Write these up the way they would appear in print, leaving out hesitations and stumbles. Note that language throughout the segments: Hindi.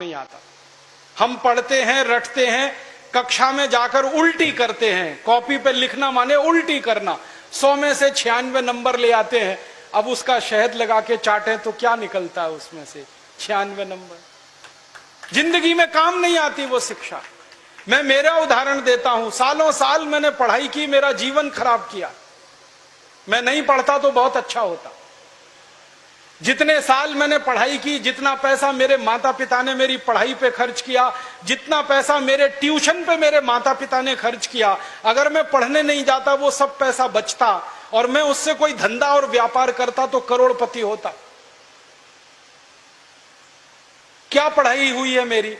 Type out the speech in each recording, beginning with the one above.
नहीं आता। हम पढ़ते हैं, रटते हैं, कक्षा में जाकर उल्टी करते हैं। कॉपी पे लिखना माने उल्टी करना। 100 में से 96 नंबर ले आते हैं। अब उसका शहद लगा के चाटें तो क्या निकलता है उसमें से? 96 नंबर। जिंदगी में काम नहीं आती वो शिक्षा। मैं मेरा उदाहरण देता हूं। सालों साल मैंने पढ़ाई की, मेरा जीवन खराब किया। मैं नहीं पढ़ता तो बहुत अच्छा होता। जितने साल मैंने पढ़ाई की, जितना पैसा मेरे माता पिता ने मेरी पढ़ाई पे खर्च किया, जितना पैसा मेरे ट्यूशन पे मेरे माता पिता ने खर्च किया, अगर मैं पढ़ने नहीं जाता वो सब पैसा बचता और मैं उससे कोई धंधा और व्यापार करता तो करोड़पति होता। क्या पढ़ाई हुई है मेरी?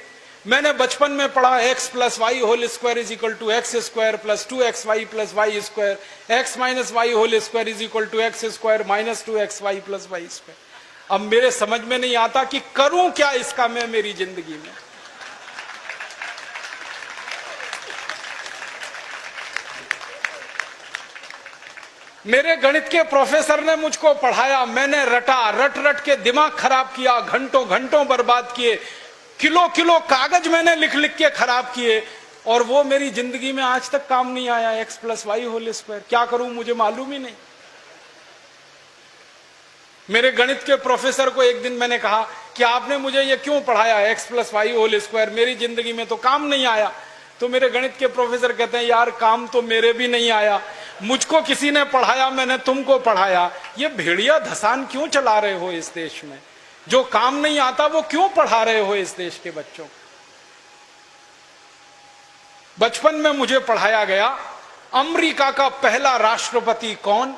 मैंने बचपन में पढ़ा x + y whole square is equal to x square plus 2xy plus y square, x minus y whole square is equal to x square minus 2xy plus y square. अब मेरे समझ में नहीं आता कि करूं क्या इसका मैं मेरी जिंदगी में। मेरे गणित के प्रोफेसर ने मुझको पढ़ाया, मैंने रटा, रट रट के दिमाग खराब किया, घंटों घंटों बर्बाद किए, किलो किलो कागज मैंने लिख लिख के खराब किए और वो मेरी जिंदगी में आज तक काम नहीं आया। x + y होल स्क्वायर क्या करूं मुझे मालूम ही नहीं। मेरे गणित के प्रोफेसर को एक दिन मैंने कहा कि आपने मुझे ये क्यों पढ़ाया x + y होल स्क्वायर, मेरी जिंदगी में तो काम नहीं आया। तो मेरे गणित के प्रोफेसर कहते हैं, यार काम तो मेरे भी नहीं आया, मुझको किसी ने पढ़ाया, मैंने तुमको पढ़ाया। ये भेड़िया धसान क्यों चला रहे हो इस देश में? जो काम नहीं आता वो क्यों पढ़ा रहे हो इस देश के बच्चों? बचपन में मुझे पढ़ाया गया अमेरिका का पहला राष्ट्रपति कौन,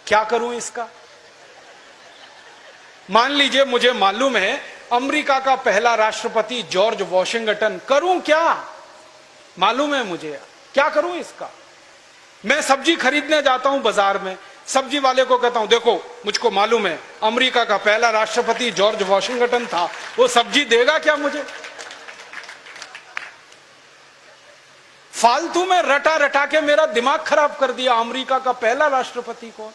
क्या करूं इसका? मान लीजिए मुझे मालूम है अमेरिका का पहला राष्ट्रपति जॉर्ज वॉशिंगटन, करूं क्या? मालूम है मुझे, क्या करूं इसका? मैं सब्जी खरीदने जाता हूं बाजार में, सब्जी वाले को कहता हूं देखो मुझको मालूम है अमेरिका का पहला राष्ट्रपति जॉर्ज वॉशिंगटन था, वो सब्जी देगा क्या मुझे? फालतू में रटा रटा के मेरा दिमाग खराब कर दिया। अमेरिका का पहला राष्ट्रपति कौन?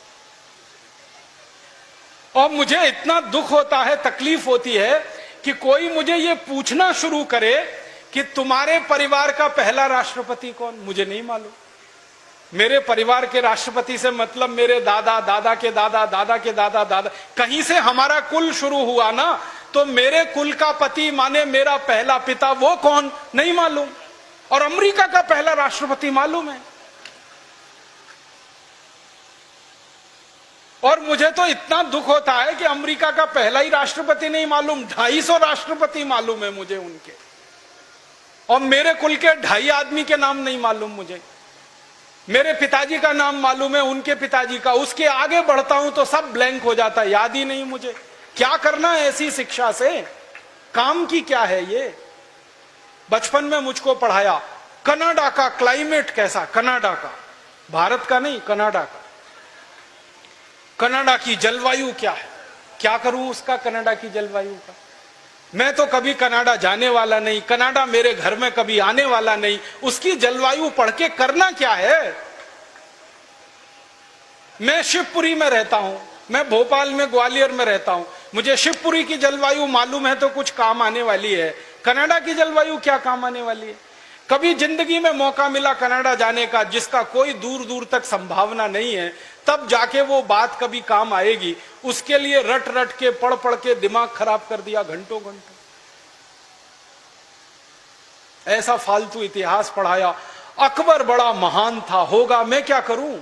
और मुझे इतना दुख होता है, तकलीफ होती है कि कोई मुझे ये पूछना शुरू करे कि तुम्हारे परिवार का पहला राष्ट्रपति कौन? मुझे नहीं मालूम। मेरे परिवार के राष्ट्रपति से मतलब मेरे दादा, दादा के दादा, दादा के दादा, दादा, कहीं से हमारा कुल शुरू हुआ ना, तो मेरे कुल का पति माने मेरा पहला पिता, वो कौन? नहीं मालूम। और अमेरिका का पहला राष्ट्रपति मालूम है। और मुझे तो इतना दुख होता है कि अमेरिका का पहला ही राष्ट्रपति नहीं मालूम, 250 राष्ट्रपति मालूम है मुझे उनके, और मेरे कुल के 2.5 आदमी के नाम नहीं मालूम मुझे। मेरे पिताजी का नाम मालूम है, उनके पिताजी का, उसके आगे बढ़ता हूं तो सब ब्लैंक हो जाता है, याद ही नहीं मुझे। क्या करना है ऐसी शिक्षा से? काम की क्या है ये? बचपन में मुझको पढ़ाया कनाडा का क्लाइमेट कैसा, कनाडा का, भारत का नहीं, कनाडा का। कनाडा की जलवायु क्या है, क्या करूं उसका कनाडा की जलवायु का? मैं तो कभी कनाडा जाने वाला नहीं, कनाडा मेरे घर में कभी आने वाला नहीं, उसकी जलवायु पढ़ के करना क्या है? मैं शिवपुरी में रहता हूं, मैं भोपाल में, ग्वालियर में रहता हूं, मुझे शिवपुरी की जलवायु मालूम है तो कुछ काम आने वाली है। कनाडा की जलवायु क्या काम आने वाली है? कभी जिंदगी में मौका मिला कनाडा जाने का, जिसका कोई दूर दूर तक संभावना नहीं है, तब जाके वो बात कभी काम आएगी। उसके लिए रट रट के, पढ़ पढ़ के दिमाग खराब कर दिया घंटों घंटों। ऐसा फालतू इतिहास पढ़ाया। अकबर बड़ा महान था, होगा, मैं क्या करूं?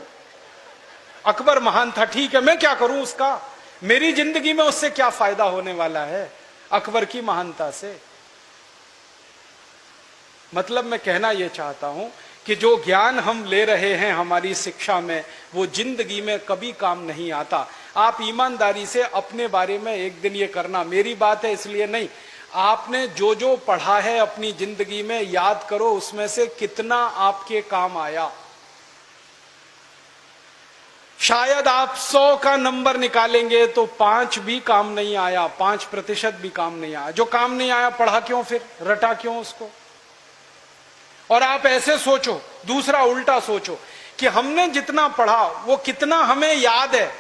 अकबर महान था, ठीक है, मैं क्या करूं उसका? मेरी जिंदगी में उससे क्या फायदा होने वाला है अकबर की महानता से? मतलब मैं कहना यह चाहता हूं कि जो ज्ञान हम ले रहे हैं हमारी शिक्षा में, वो जिंदगी में कभी काम नहीं आता। आप ईमानदारी से अपने बारे में एक दिन ये करना, मेरी बात है इसलिए नहीं, आपने जो जो पढ़ा है अपनी जिंदगी में याद करो, उसमें से कितना आपके काम आया। शायद आप 100 का नंबर निकालेंगे तो 5 भी काम नहीं आया, 5% भी काम नहीं आया। जो काम नहीं आया पढ़ा क्यों, फिर रटा क्यों उसको? और आप ऐसे सोचो, दूसरा उल्टा सोचो कि हमने जितना पढ़ा वो कितना हमें याद है।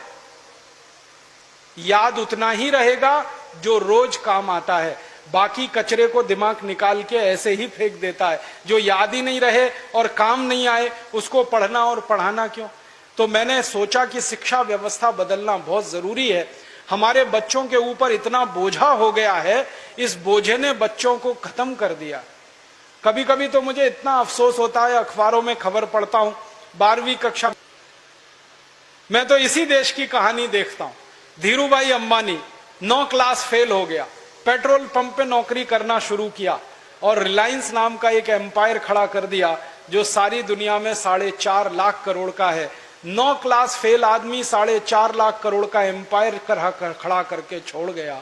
याद उतना ही रहेगा जो रोज काम आता है। बाकी कचरे को दिमाग निकाल के ऐसे ही फेंक देता है। जो याद ही नहीं रहे और काम नहीं आए उसको पढ़ना और पढ़ाना क्यों। तो मैंने सोचा कि शिक्षा व्यवस्था बदलना बहुत जरूरी है। हमारे बच्चों के ऊपर इतना बोझा हो गया है, इस बोझे ने बच्चों को खत्म कर दिया। कभी कभी तो मुझे इतना अफसोस होता है, अखबारों में खबर पढ़ता हूं 12वीं कक्षा, मैं तो इसी देश की कहानी देखता हूं। धीरूभाई अंबानी 9 क्लास फेल हो गया, पेट्रोल पंप पे नौकरी करना शुरू किया और रिलायंस नाम का एक एम्पायर खड़ा कर दिया जो सारी दुनिया में 4.5 लाख करोड़ का है। 9 क्लास फेल आदमी 4.5 लाख करोड़ का एम्पायर खड़ा करके छोड़ गया।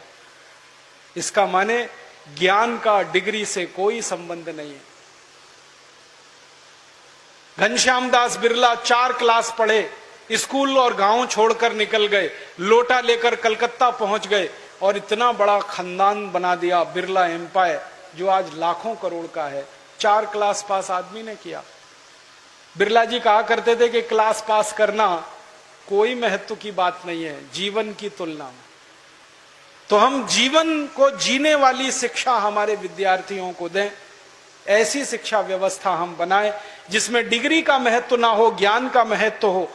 इसका माने ज्ञान का डिग्री से कोई संबंध नहीं है। घनश्याम दास बिरला 4 क्लास पढ़े, स्कूल और गांव छोड़कर निकल गए, लोटा लेकर कलकत्ता पहुंच गए और इतना बड़ा खानदान बना दिया बिरला एम्पायर जो आज लाखों करोड़ का है। 4 क्लास पास आदमी ने किया। बिरला जी कहा करते थे कि क्लास पास करना कोई महत्व की बात नहीं है जीवन की तुलना में। तो हम जीवन को जीने वाली शिक्षा हमारे विद्यार्थियों को दें, ऐसी शिक्षा व्यवस्था हम बनाएं जिसमें डिग्री का महत्व ना हो, ज्ञान का महत्व हो।